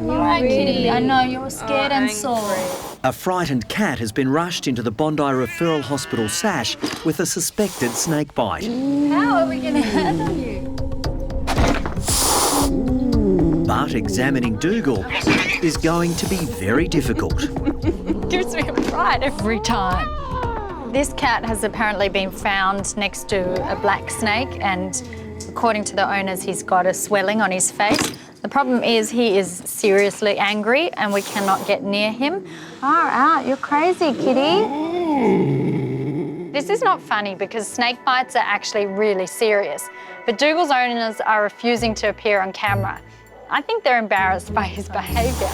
All right, kitty. I know you're scared and sore. A frightened cat has been rushed into the Bondi Referral Hospital sash with a suspected snake bite. How are we going to handle you? But examining Dougal is going to be very difficult. Gives me a fright every time. This cat has apparently been found next to a black snake, and according to the owners, he's got a swelling on his face. The problem is he is seriously angry and we cannot get near him. Far out, you're crazy, kitty. This is not funny because snake bites are actually really serious, but Dougal's owners are refusing to appear on camera. I think they're embarrassed by his behaviour.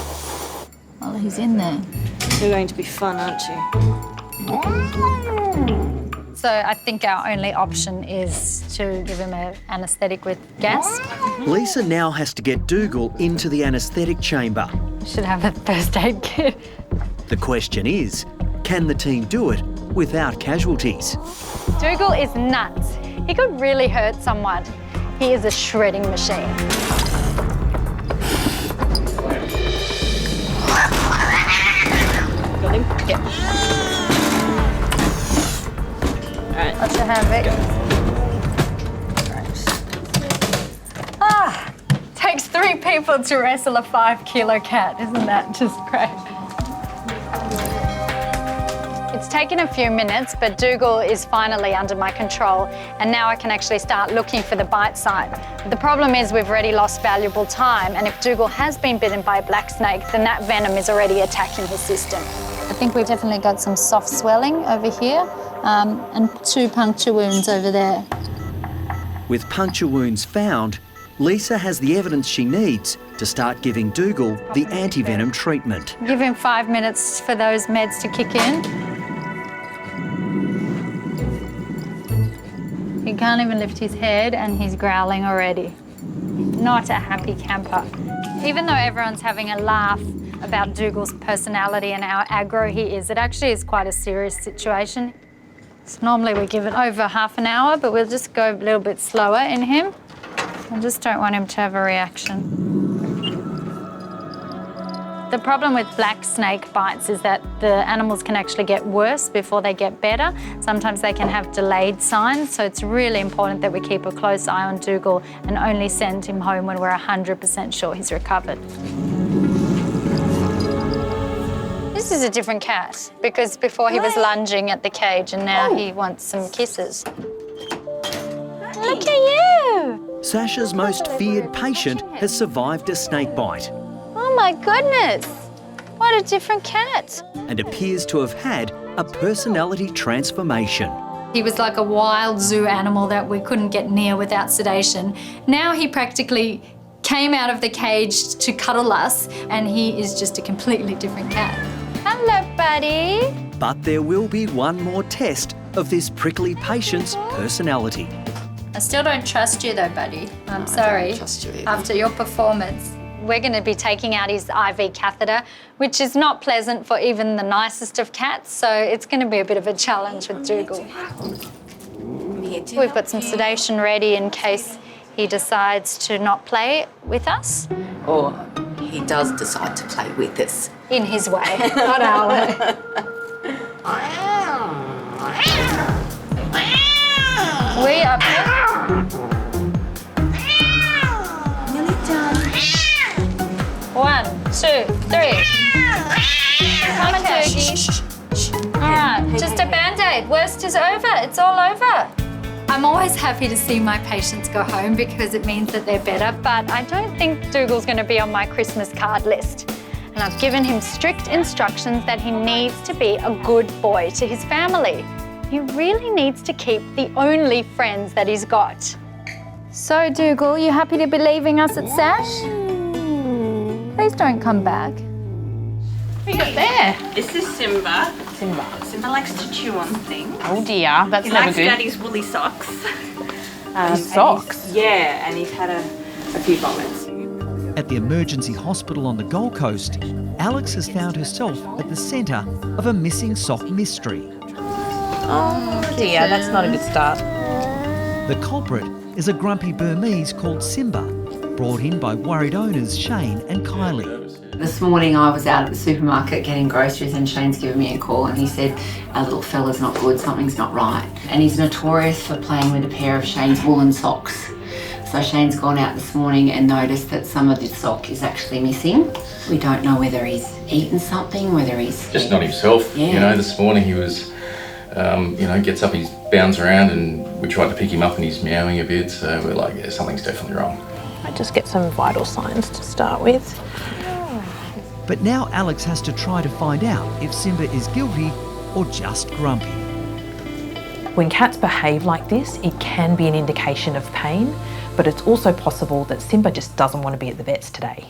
Well, he's in there. You're going to be fun, aren't you? So I think our only option is to give him an anaesthetic with gas. Lisa now has to get Dougal into the anaesthetic chamber. We should have a first aid kit. The question is, can the team do it without casualties? Dougal is nuts. He could really hurt someone. He is a shredding machine. Got him? Yep. All right. Let you have it. Ah, takes 3 people to wrestle a 5-kilo cat. Isn't that just great? It's taken a few minutes, but Dougal is finally under my control, and now I can actually start looking for the bite site. The problem is we've already lost valuable time, and if Dougal has been bitten by a black snake, then that venom is already attacking his system. I think we've definitely got some soft swelling over here, and 2 puncture wounds over there. With puncture wounds found, Lisa has the evidence she needs to start giving Dougal the anti-venom treatment. Give him 5 minutes for those meds to kick in. He can't even lift his head and he's growling already. Not a happy camper. Even though everyone's having a laugh about Dougal's personality and how aggro he is, it actually is quite a serious situation. So normally we give it over half an hour, but we'll just go a little bit slower in him. I just don't want him to have a reaction. The problem with black snake bites is that the animals can actually get worse before they get better. Sometimes they can have delayed signs, so it's really important that we keep a close eye on Dougal and only send him home when we're 100% sure he's recovered. This is a different cat because before he was lunging at the cage and now he wants some kisses. Look at you! Sasha's most feared patient has survived a snake bite Oh my goodness! What a different cat. and appears to have had a personality transformation. He was like a wild zoo animal that we couldn't get near without sedation. Now he practically came out of the cage to cuddle us, and he is just a completely different cat. Hello, buddy. But there will be one more test of this prickly patient's personality. I still don't trust you though, buddy. I'm sorry. I don't trust you either. After your performance. We're going to be taking out his IV catheter, which is not pleasant for even the nicest of cats, so it's going to be a bit of a challenge with Dougal. We've got some sedation ready in case he decides to not play with us. Or he does decide to play with us. In his way, not our way. We are... Nearly done. 1, 2, 3. Come on, Dougie. All right, just a Band-Aid. Worst is over. It's all over. I'm always happy to see my patients go home because it means that they're better, but I don't think Dougal's going to be on my Christmas card list. And I've given him strict instructions that he needs to be a good boy to his family. He really needs to keep the only friends that he's got. So, Dougal, you happy to be leaving us at Sash? Please don't come back. What you got there? This is Simba. Simba. Simba likes to chew on things. Oh dear, that's He never likes good. Daddy's woolly socks. Socks? Yeah, and he's had a few vomits. At the emergency hospital on the Gold Coast, Alex has found herself at the centre of a missing sock mystery. Oh dear, that's not a good start. The culprit is a grumpy Burmese called Simba, brought in by worried owners Shane and Kylie. This morning I was out at the supermarket getting groceries and Shane's given me a call and he said, our little fella's not good, something's not right. And he's notorious for playing with a pair of Shane's woolen socks. So Shane's gone out this morning and noticed that some of the sock is actually missing. We don't know whether he's eaten something, whether he's... Just not himself. Yeah. You know, this morning he was, gets up, he bounds around and we tried to pick him up and he's meowing a bit. So we're like, yeah, something's definitely wrong. I just get some vital signs to start with. But now Alex has to try to find out if Simba is guilty or just grumpy. When cats behave like this, it can be an indication of pain, but it's also possible that Simba just doesn't want to be at the vet's today.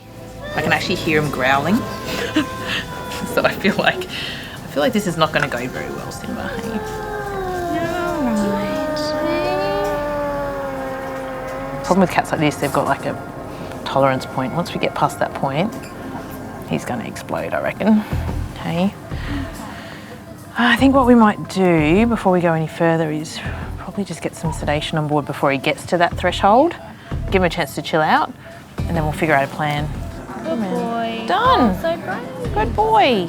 I can actually hear him growling. So I feel like this is not going to go very well, Simba. Hey? Problem with cats like this, they've got like a tolerance point. Once we get past that point, he's going to explode, I reckon. Okay. I think what we might do before we go any further is probably just get some sedation on board before he gets to that threshold. Give him a chance to chill out, and then we'll figure out a plan. Good boy. Done. Oh, so great. Good boy.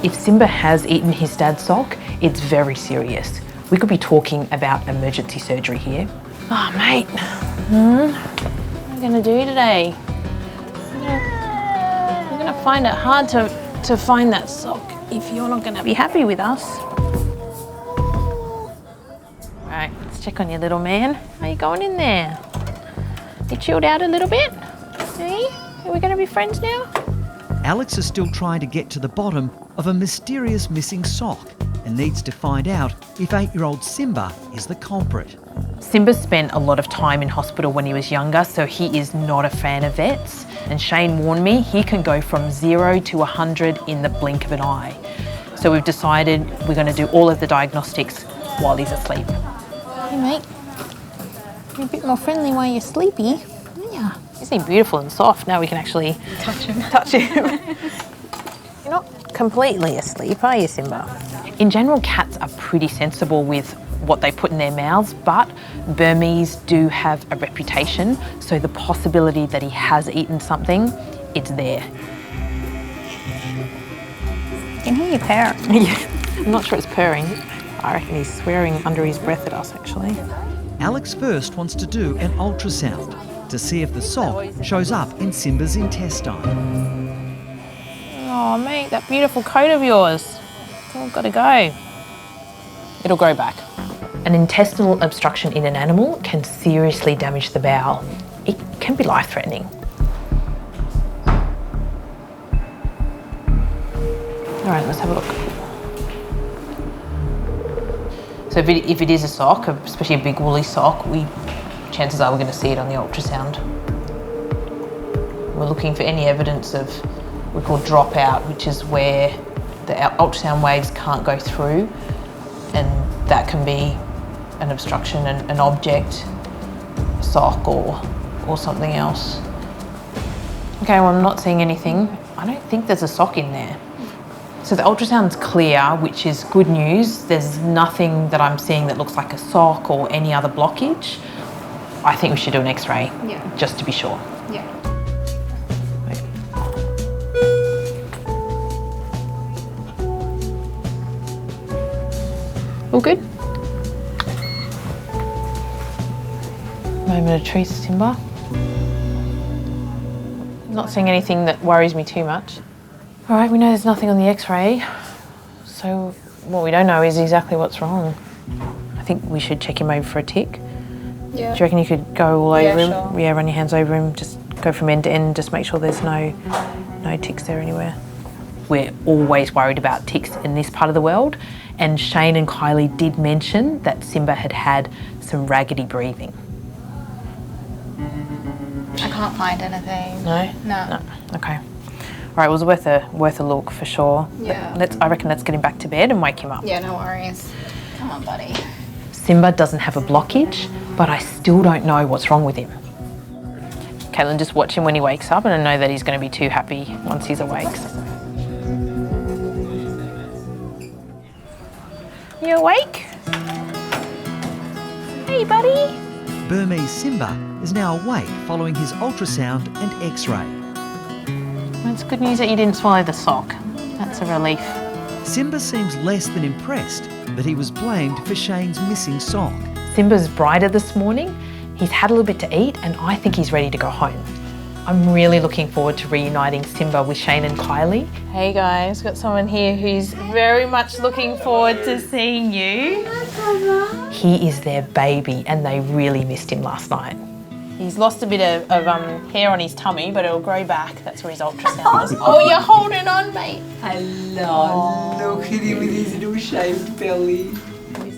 If Simba has eaten his dad's sock, it's very serious. We could be talking about emergency surgery here. Oh, mate. What are you going to do today? You're going to find it hard to find that sock if you're not going to be happy with us. Right, let's check on your little man. How you going in there? You chilled out a little bit? Hey, are we going to be friends now? Alex is still trying to get to the bottom of a mysterious missing sock and needs to find out if 8-year-old Simba is the culprit. Simba spent a lot of time in hospital when he was younger, so he is not a fan of vets. And Shane warned me he can go from 0 to 100 in the blink of an eye. So we've decided we're going to do all of the diagnostics while he's asleep. Hey, mate. You're a bit more friendly while you're sleepy. Yeah. You seem beautiful and soft. Now we can actually touch him. You're not completely asleep, are you, Simba? In general, cats are pretty sensible with what they put in their mouths, but Burmese do have a reputation, so the possibility that he has eaten something, it's there. I can hear you purr. Yeah, I'm not sure it's purring. I reckon he's swearing under his breath at us, actually. Alex first wants to do an ultrasound to see if the sock shows up in Simba's intestine. Oh, mate, that beautiful coat of yours. It's all got to go. It'll grow back. An intestinal obstruction in an animal can seriously damage the bowel. It can be life-threatening. All right, let's have a look. So if it is a sock, especially a big woolly sock, chances are we're going to see it on the ultrasound. We're looking for any evidence of what we call dropout, which is where the ultrasound waves can't go through, and that can be an obstruction, an object, a sock or something else. Okay, well, I'm not seeing anything. I don't think there's a sock in there. So the ultrasound's clear, which is good news. There's nothing that I'm seeing that looks like a sock or any other blockage. I think we should do an X-ray, just to be sure. Yeah. All good? Moment of truth, Simba. Not seeing anything that worries me too much. All right, we know there's nothing on the X-ray, so what we don't know is exactly what's wrong. I think we should check him over for a tick. Yeah. Do you reckon you could go all over him? Sure. Yeah, run your hands over him, just go from end to end, just make sure there's no ticks there anywhere. We're always worried about ticks in this part of the world, and Shane and Kylie did mention that Simba had had some raggedy breathing. I can't find anything. No? No. Okay. All right, it was worth a look for sure. Yeah. But I reckon let's get him back to bed and wake him up. Yeah, no worries. Come on, buddy. Simba doesn't have a blockage, but I still don't know what's wrong with him. Caitlin, just watch him when he wakes up, and I know that he's going to be too happy once he's awake. You awake? Hey, buddy. Burmese Simba is now awake following his ultrasound and x-ray. Well, it's good news that you didn't swallow the sock. That's a relief. Simba seems less than impressed that he was blamed for Shane's missing sock. Simba's brighter this morning. He's had a little bit to eat and I think he's ready to go home. I'm really looking forward to reuniting Simba with Shane and Kylie. Hey guys, got someone here who's very much looking forward to seeing you. He is their baby and they really missed him last night. He's lost a bit of hair on his tummy, but it'll grow back. That's where his ultrasound is. Oh, you're holding on, mate. Hello, look at him with his little shaved belly.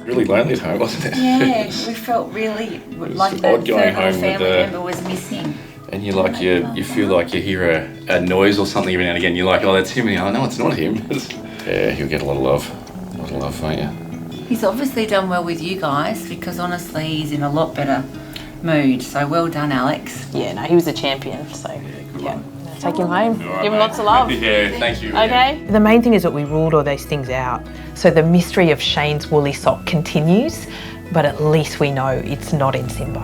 Really lonely at home, wasn't it? Yeah, we felt really like the odd going home family with member was missing. And you feel like you hear a noise or something every now and again. You're like, oh, that's him. And you're like, no, it's not him. Yeah, you'll get a lot of love. A lot of love, won't you? He's obviously done well with you guys because honestly he's in a lot better mood. So well done, Alex. Yeah, no, he was a champion, so yeah. Take him home, give him lots of love. Yeah, thank you. Okay? The main thing is that we ruled all those things out. So the mystery of Shane's woolly sock continues, but at least we know it's not in Simba.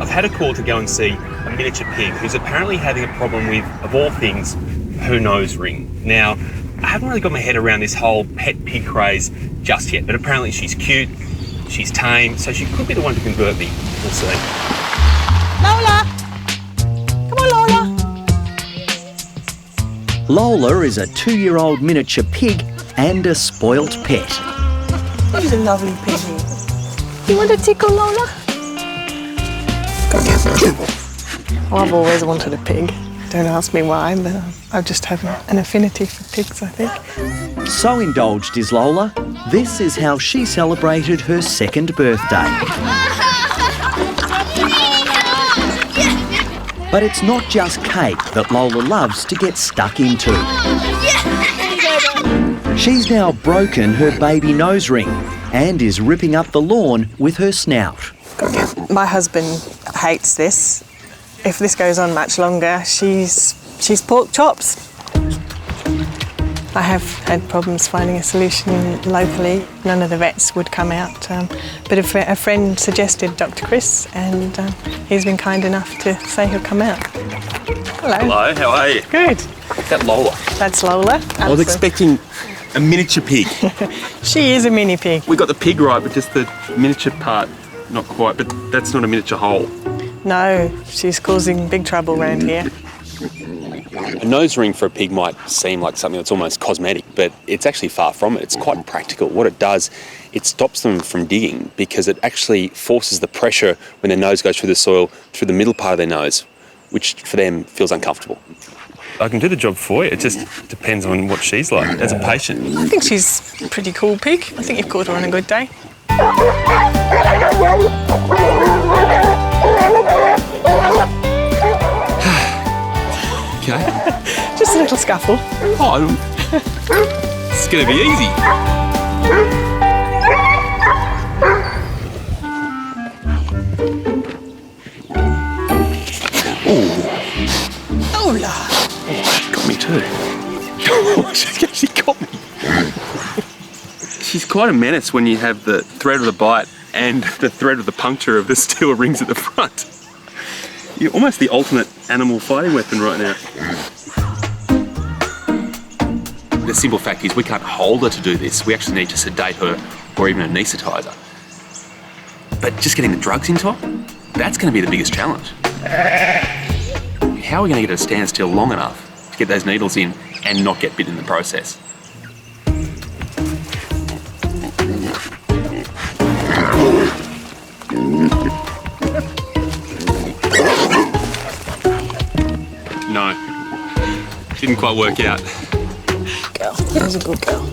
I've had a call to go and see a miniature pig who's apparently having a problem with, of all things, her nose ring. Now, I haven't really got my head around this whole pet pig craze just yet, but apparently she's cute, she's tame, so she could be the one to convert me. We'll see. Lola! Come on, Lola! Lola is a 2-year-old miniature pig and a spoilt pet. He's a lovely piggy. You want to tickle Lola? Well, I've always wanted a pig. Don't ask me why, but I just have an affinity for pigs, I think. So indulged is Lola, this is how she celebrated her 2nd birthday. But it's not just cake that Lola loves to get stuck into. She's now broken her baby nose ring and is ripping up the lawn with her snout. My husband hates this. If this goes on much longer, she's pork chops. I have had problems finding a solution locally. None of the vets would come out, but a friend suggested Dr. Chris, and he's been kind enough to say he'll come out. Hello. Hello, how are you? Good. Is that Lola? That's Lola. I was expecting a miniature pig. She is a mini pig. We got the pig right, but just the miniature part, not quite, but that's not a miniature hole. No, she's causing big trouble around here. A nose ring for a pig might seem like something that's almost cosmetic, but it's actually far from it. It's quite practical. What it does, it stops them from digging because it actually forces the pressure when their nose goes through the soil, through the middle part of their nose, which for them feels uncomfortable. I can do the job for you. It just depends on what she's like as a patient. I think she's a pretty cool pig. I think you've caught her on a good day. Okay. Just a little scuffle. Oh, it's going to be easy. Lola! She got me too. Oh, she actually got me. She's quite a menace when you have the threat of the bite and the threat of the puncture of the steel rings at the front. You're almost the ultimate animal fighting weapon right now. The simple fact is we can't hold her to do this. We actually need to sedate her or even anaesthetise her. But just getting the drugs into her, that's going to be the biggest challenge. How are we going to get her to stand still long enough to get those needles in and not get bit in the process? No, didn't quite work out. Girl, that was a good girl.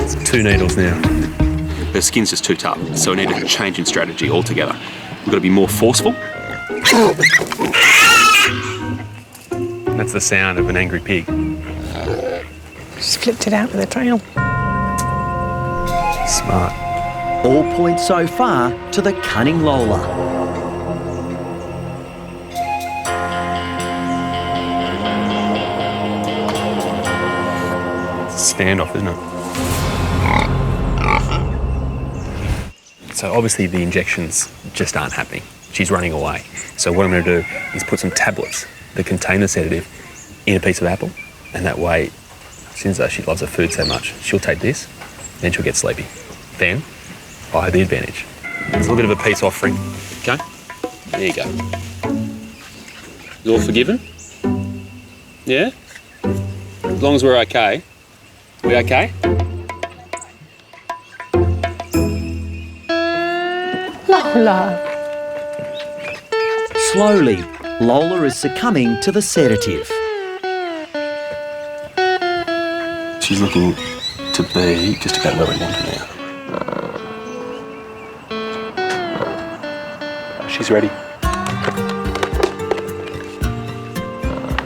It's 2 needles now. Her skin's just too tough, so we need a change in strategy altogether. We've got to be more forceful. That's the sound of an angry pig. She's flipped it out with her tail. Smart. All points so far to the cunning Lola. standoff, isn't it? So obviously the injections just aren't happening. She's running away. So what I'm going to do is put some tablets that contain the sedative in a piece of apple, and that way, since she loves her food so much, she'll take this, then she'll get sleepy. Then I have the advantage. It's a little bit of a peace offering. Okay, there you go. You all forgiven? Yeah? As long as we're okay. We okay? Lola. Slowly, Lola is succumbing to the sedative. She's looking to be just about where we want her now. She's ready.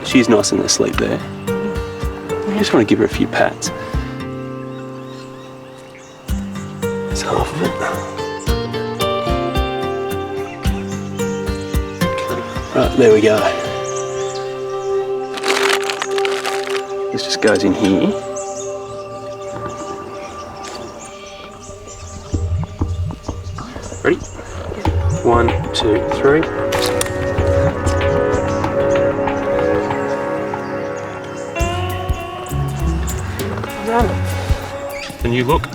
She's nice and asleep there. I just want to give her a few pats. There's half of it. Right, there we go. This just goes in here. Ready? 1, 2, 3. And you look.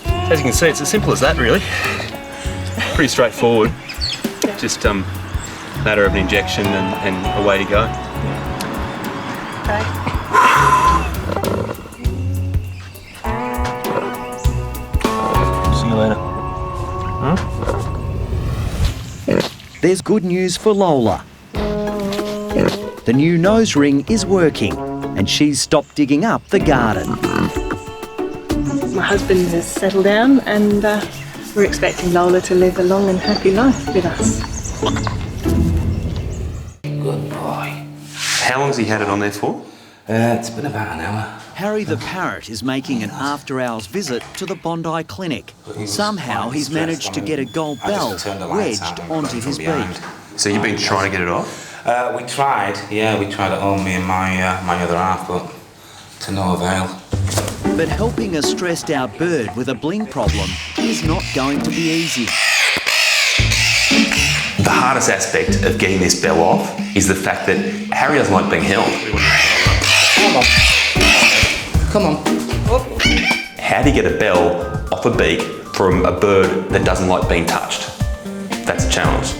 As you can see, it's as simple as that, really. Pretty straightforward. Just matter of an injection and away you go. Okay. See you later. There's good news for Lola. The new nose ring is working, and she's stopped digging up the garden. My husband has settled down and we're expecting Lola to live a long and happy life with us. Good boy. How long's he had it on there for? It's been about an hour. Harry the parrot is making an after-hours visit to the Bondi clinic. Somehow he's managed to get a gold bell wedged onto his beak. So you've been trying to get it off? We tried it all, me and my other half, but to no avail. But helping a stressed-out bird with a bling problem is not going to be easy. The hardest aspect of getting this bell off is the fact that Harry doesn't like being held. Come on. How do you get a bell off a beak from a bird that doesn't like being touched? That's a challenge.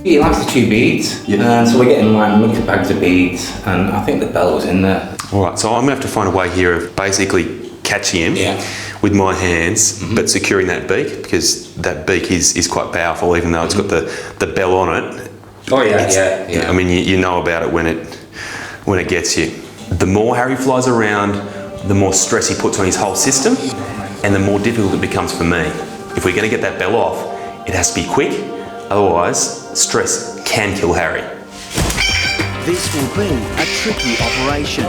He likes to chew beads, so we're getting like mixed bags of beads, and I think the bell was in there. All right, so I'm going to have to find a way here of basically catching him with my hands, but securing that beak, because that beak is quite powerful, even though it's got the bell on it. Oh yeah. I mean, you know about it when it gets you. The more Harry flies around, the more stress he puts on his whole system, and the more difficult it becomes for me. If we're going to get that bell off, it has to be quick, otherwise stress can kill Harry. This will be a tricky operation.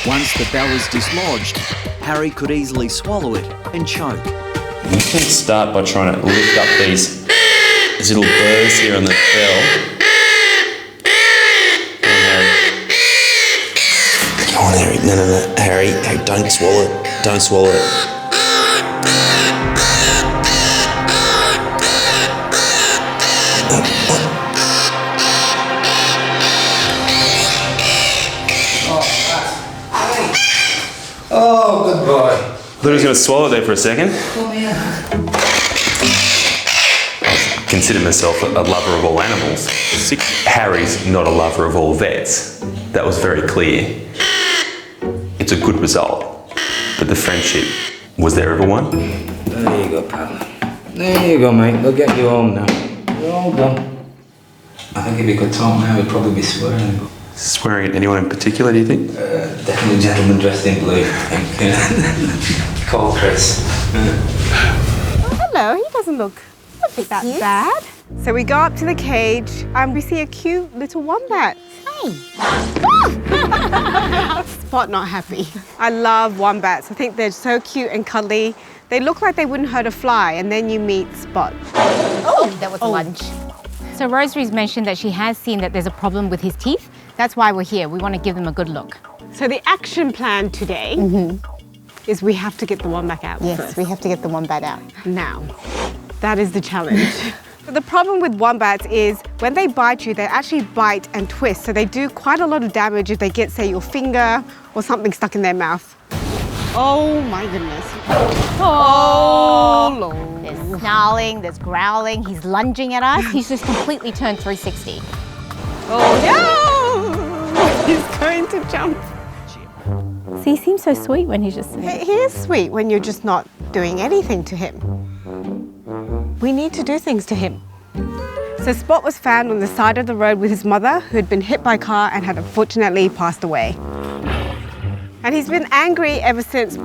Once the bell is dislodged, Harry could easily swallow it and choke. I'm just going to start by trying to lift up these little burrs here on the bell. Come on, Harry. No, Harry, don't swallow it. Don't swallow it. Oh, good boy. Thought he was going to swallow it there for a second. Come here. I consider myself a lover of all animals. Harry's not a lover of all vets. That was very clear. It's a good result, but the friendship, was there ever one? There you go, pal. There you go, mate. We'll get you home now. You're all done. I think if he could talk now, he'd probably be swearing. But Swearing at anyone in particular, do you think? definitely a gentleman dressed in blue, I think. Call Chris. Hello, he doesn't look that bad. So we go up to the cage and we see a cute little wombat. Hey. Spot not happy. I love wombats. I think they're so cute and cuddly. They look like they wouldn't hurt a fly, and then you meet Spot. Oh, that was lunch. So Rosary's mentioned that she has seen that there's a problem with his teeth. That's why we're here. We want to give them a good look. So the action plan today is we have to get the wombat out first. We have to get the wombat out. Now, that is the challenge. The problem with wombats is when they bite you, they actually bite and twist. So they do quite a lot of damage if they get, say, your finger or something stuck in their mouth. Oh my goodness. Oh, Lord. There's snarling, there's growling. He's lunging at us. He's just completely turned 360. Oh, no! He's going to jump. See, he seems so sweet when he's just... He is sweet when you're just not doing anything to him. We need to do things to him. So Spot was found on the side of the road with his mother, who had been hit by a car and had unfortunately passed away. And he's been angry ever since.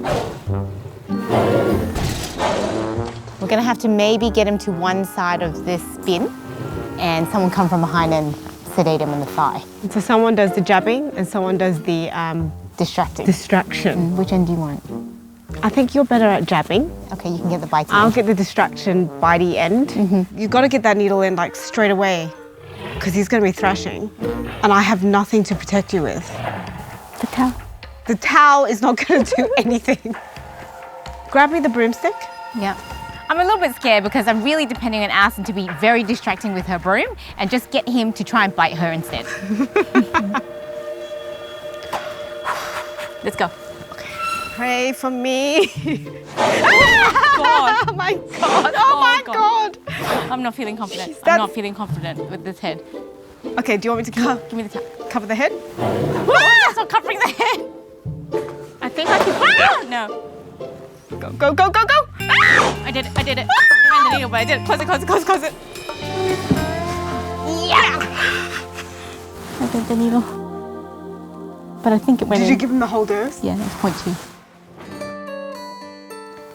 We're going to have to maybe get him to one side of this bin and someone come from behind and sedate him in the thigh. So someone does the jabbing and someone does the distraction. Which end do you want? I think you're better at jabbing. Okay, you can get the bitey. I'll get the distraction bitey end. You've got to get that needle in like straight away because he's going to be thrashing and I have nothing to protect you with. The towel. The towel is not going to do anything. Grab me the broomstick. Yeah. I'm a little bit scared because I'm really depending on Alison to be very distracting with her broom and just get him to try and bite her instead. Let's go. Pray for me. God. Oh my God. Oh my God. I'm not feeling confident. I'm not feeling confident with this head. Okay, do you want me to give me the towel. Cover the head? That's not covering the head. I think I can. No. Go, go, go, go, go. I did it. I did it. I ran the needle, but I did it. Close it, close it, close it, close it. Yeah. I did the needle. But I think it went in. Did you give him the whole dose? Yeah, that's 0.2.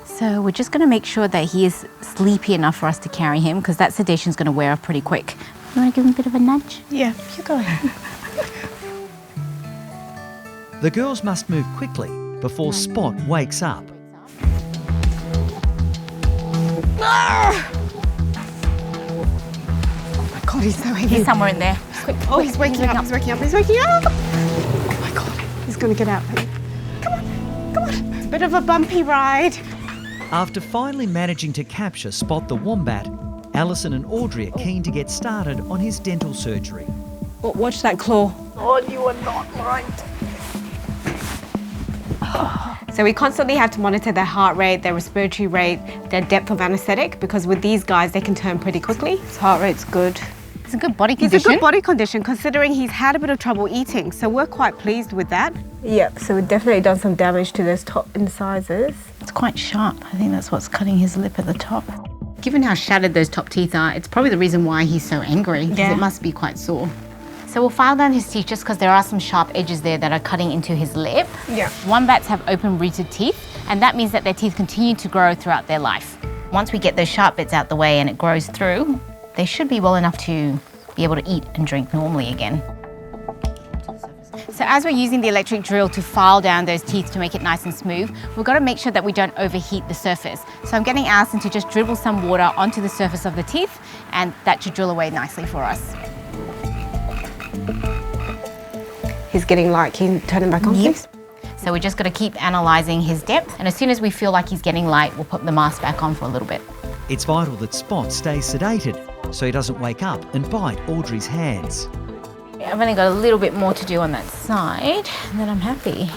So we're just going to make sure that he is sleepy enough for us to carry him because that sedation is going to wear off pretty quick. You want to give him a bit of a nudge? Yeah, you go ahead. The girls must move quickly before Spot wakes up. Oh my God, he's so heavy. He's somewhere in there. Quick. Oh, he's waking up. He's waking up. He's waking up. Oh my God, he's going to get out. Come on, come on. It's a bit of a bumpy ride. After finally managing to capture Spot the Wombat, Alison and Audrey are keen to get started on his dental surgery. Oh, watch that claw. Oh, you are not right. So we constantly have to monitor their heart rate, their respiratory rate, their depth of anaesthetic, because with these guys, they can turn pretty quickly. His heart rate's good. It's a good body condition. It's a good body condition, considering he's had a bit of trouble eating, so we're quite pleased with that. Yep, so we've definitely done some damage to those top incisors. It's quite sharp. I think that's what's cutting his lip at the top. Given how shattered those top teeth are, it's probably the reason why he's so angry, because it must be quite sore. So we'll file down his teeth just because there are some sharp edges there that are cutting into his lip. Yeah. Wombats have open-rooted teeth, and that means that their teeth continue to grow throughout their life. Once we get those sharp bits out the way and it grows through, they should be well enough to be able to eat and drink normally again. So as we're using the electric drill to file down those teeth to make it nice and smooth, we've got to make sure that we don't overheat the surface. So I'm getting Alison to just dribble some water onto the surface of the teeth, and that should drill away nicely for us. He's getting light. Can you turn him back on, please? So we're just going to keep analysing his depth, and as soon as we feel like he's getting light, we'll put the mask back on for a little bit. It's vital that Spot stays sedated so he doesn't wake up and bite Audrey's hands. I've only got a little bit more to do on that side, and then I'm happy.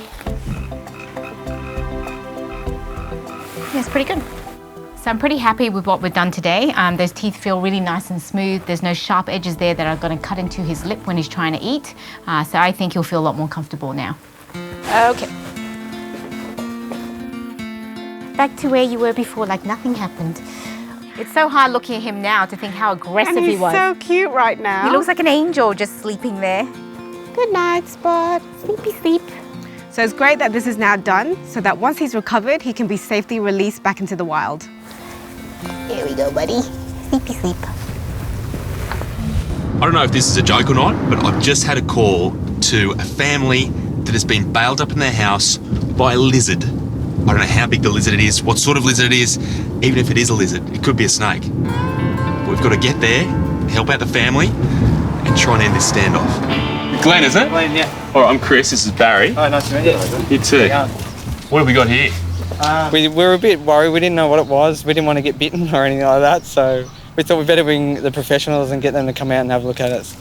Yeah, it's pretty good. So I'm pretty happy with what we've done today. Those teeth feel really nice and smooth. There's no sharp edges there that are going to cut into his lip when he's trying to eat. So I think he'll feel a lot more comfortable now. Okay. Back to where you were before, like nothing happened. It's so hard looking at him now to think how aggressive he was. And he's so cute right now. He looks like an angel just sleeping there. Good night, Spot. Sleepy sleep. So it's great that this is now done, so that once he's recovered, he can be safely released back into the wild. Here we go, buddy. Sleepy sleep. I don't know if this is a joke or not, but I've just had a call to a family that has been bailed up in their house by a lizard. I don't know how big the lizard it is, what sort of lizard it is, even if it is a lizard, it could be a snake. But we've got to get there, help out the family, and try and end this standoff. Glenn, isn't it? Glenn, yeah. All right, I'm Chris. This is Barry. Oh, nice to meet you. You too. What have we got here? We were a bit worried. We didn't know what it was. We didn't want to get bitten or anything like that, so we thought we'd better bring the professionals and get them to come out and have a look at it.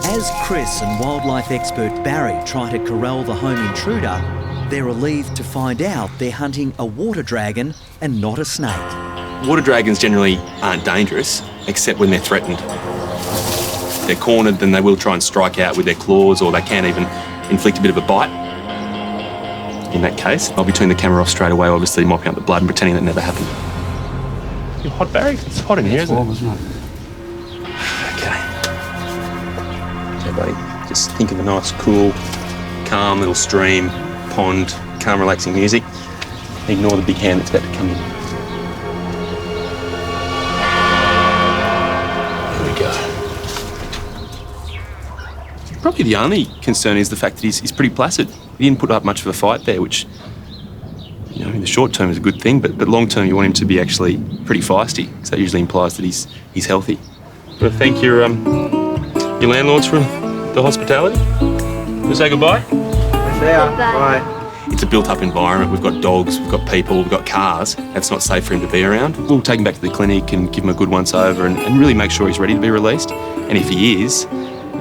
As Chris and wildlife expert Barry try to corral the home intruder, they're relieved to find out they're hunting a water dragon and not a snake. Water dragons generally aren't dangerous, except when they're threatened. If they're cornered, then they will try and strike out with their claws, or they can even inflict a bit of a bite. In that case, I'll be turning the camera off straight away, obviously mopping up the blood and pretending that never happened. You hot, Barry? It's hot in here, isn't it? Okay. Okay, buddy. Just think of a nice, cool, calm little stream, pond, calm, relaxing music. Ignore the big hand that's about to come in. Here we go. Probably the only concern is the fact that he's pretty placid. He didn't put up much of a fight there, which, you know, in the short term is a good thing, but long term you want him to be actually pretty feisty, because that usually implies that he's healthy. But thank your landlords for the hospitality. We'll say goodbye. See ya. Bye. It's a built-up environment. We've got dogs, we've got people, we've got cars. That's not safe for him to be around. We'll take him back to the clinic and give him a good once-over and really make sure he's ready to be released. And if he is,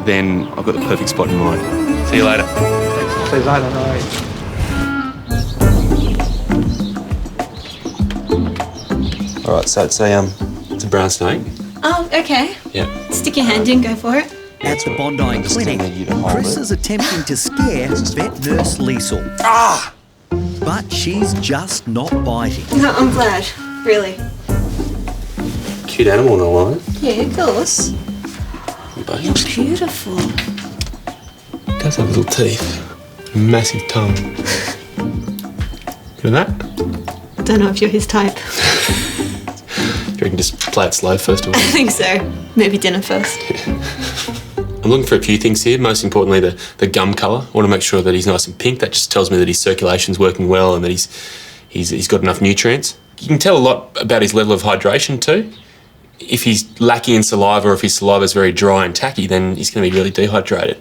then I've got the perfect spot in mind. See you later. See you later, no worries. All right, so it's a brown snake. Oh, okay. Yeah. Stick your hand in, go for it. At the Bondi clinic, Chris is attempting to scare vet nurse Liesl. Ah! But she's just not biting. No, I'm glad, really. Cute animal, no lie. Yeah, of course. You're beautiful. It does have little teeth. Massive tongue. Look at that. I don't know if you're his type. You can just play it slow first of all. I think so. Maybe dinner first. I'm looking for a few things here, most importantly the gum colour. I want to make sure that he's nice and pink. That just tells me that his circulation's working well and that he's got enough nutrients. You can tell a lot about his level of hydration too. If he's lacking in saliva or if his saliva is very dry and tacky, then he's going to be really dehydrated.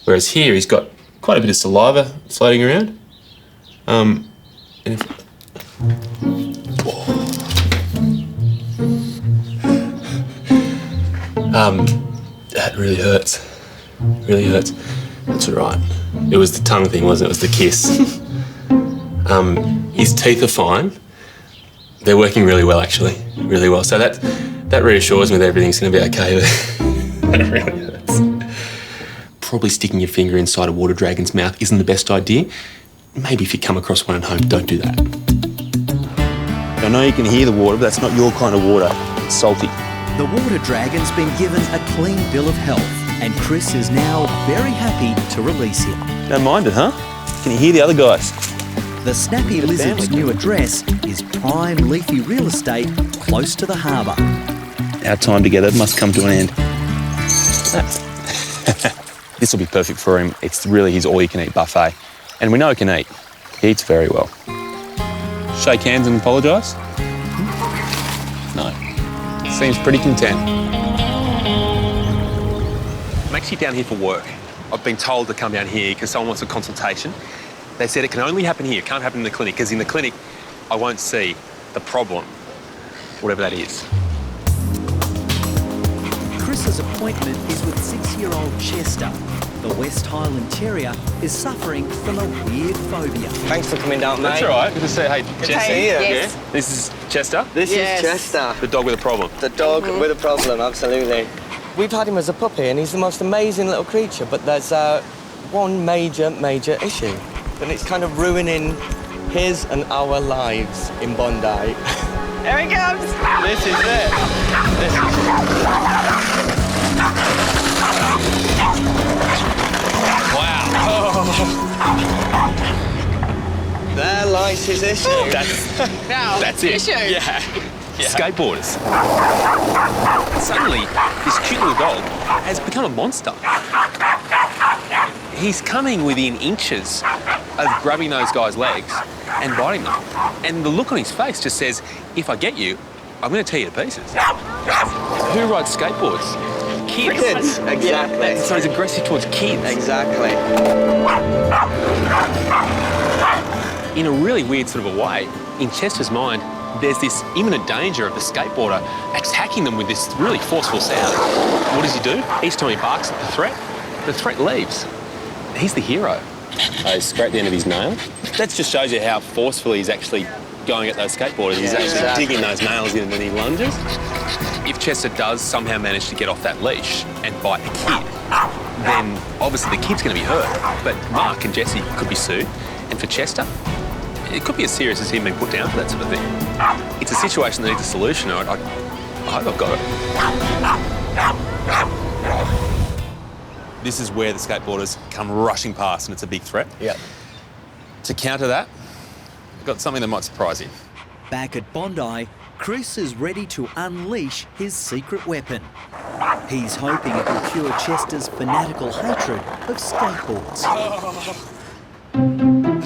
Whereas here he's got quite a bit of saliva floating around. And if... that really hurts. Really hurts. That's all right. It was the tongue thing, wasn't it? It was the kiss. His teeth are fine. They're working really well, actually. Really well. So that reassures me that everything's going to be okay. That really hurts. Probably sticking your finger inside a water dragon's mouth isn't the best idea. Maybe if you come across one at home, don't do that. I know you can hear the water, but that's not your kind of water. It's salty. The water dragon's been given a clean bill of health, and Chris is now very happy to release him. Don't mind it, huh? Can you hear the other guys? The snappy lizard's new address is prime leafy real estate close to the harbour. Our time together must come to an end. This will be perfect for him. It's really his all-you-can-eat buffet. And we know he can eat. He eats very well. Shake hands and apologise? No. Seems pretty content. I'm actually down here for work. I've been told to come down here because someone wants a consultation. They said it can only happen here, it can't happen in the clinic, because in the clinic I won't see the problem, whatever that is. Chris's appointment is with 6-year-old Chester. The West Highland Terrier is suffering from a weird phobia. Thanks for coming down, mate. That's all right. Good to see you. Hey, Jesse. Yes. Yeah? This is Chester? This is Chester. The dog with a problem. The dog with a problem, absolutely. We've had him as a puppy and he's the most amazing little creature, but there's one major issue. And it's kind of ruining his and our lives in Bondi. Here he comes! This is it. This is it. Wow. Oh. There lies his issue. That's it. Issue. Yeah. Skateboarders. Suddenly, this cute little dog has become a monster. He's coming within inches of grabbing those guys' legs and biting them. And the look on his face just says, if I get you, I'm going to tear you to pieces. Who rides skateboards? kids. Kids, exactly. So he's aggressive towards kids. Exactly. In a really weird sort of a way, in Chester's mind, there's this imminent danger of the skateboarder attacking them with this really forceful sound. What does he do? Each time he barks at the threat leaves. He's the hero. He scraped the end of his nail. That just shows you how forcefully he's actually going at those skateboarders. He's actually digging those nails in and then he lunges. If Chester does somehow manage to get off that leash and bite the kid, then obviously the kid's going to be hurt. But Mark and Jessie could be sued. And for Chester, it could be as serious as him being put down for that sort of thing. It's a situation that needs a solution. I hope I've got it. This is where the skateboarders come rushing past and it's a big threat. Yeah. To counter that, I've got something that might surprise you. Back at Bondi, Chris is ready to unleash his secret weapon. He's hoping it will cure Chester's fanatical hatred of skateboards.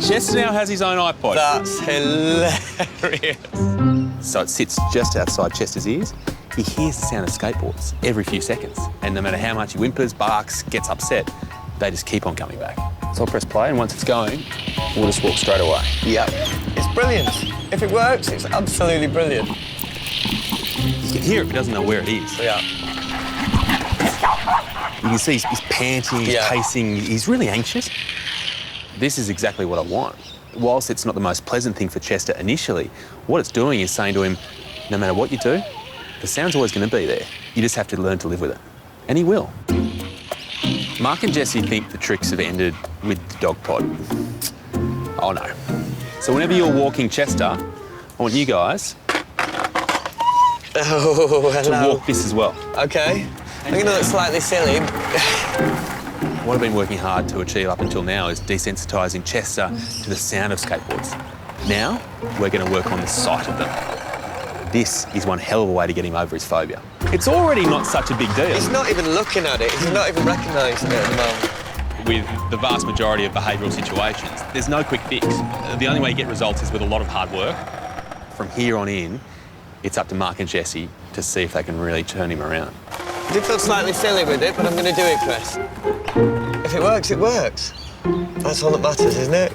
Chester now has his own iPod. That's hilarious. So it sits just outside Chester's ears. He hears the sound of skateboards every few seconds. And no matter how much he whimpers, barks, gets upset, they just keep on coming back. So I'll press play, and once it's going, we'll just walk straight away. Yep. It's brilliant. If it works, it's absolutely brilliant. You can hear it, but he doesn't know where it is. Yeah. You can see he's panting, he's pacing, he's really anxious. This is exactly what I want. Whilst it's not the most pleasant thing for Chester initially, what it's doing is saying to him, no matter what you do, the sound's always going to be there. You just have to learn to live with it. And he will. Mark and Jessie think the tricks have ended with the dog pod. Oh no. So whenever you're walking Chester, I want you guys to walk this as well. Okay. I'm going to look slightly silly. What I've been working hard to achieve up until now is desensitising Chester to the sound of skateboards. Now, we're going to work on the sight of them. This is one hell of a way to get him over his phobia. It's already not such a big deal. He's not even looking at it. He's not even recognising it at the moment. With the vast majority of behavioural situations, there's no quick fix. The only way you get results is with a lot of hard work. From here on in, it's up to Mark and Jessie to see if they can really turn him around. I did feel slightly silly with it, but I'm going to do it, Chris. If it works, it works. That's all that matters, isn't it?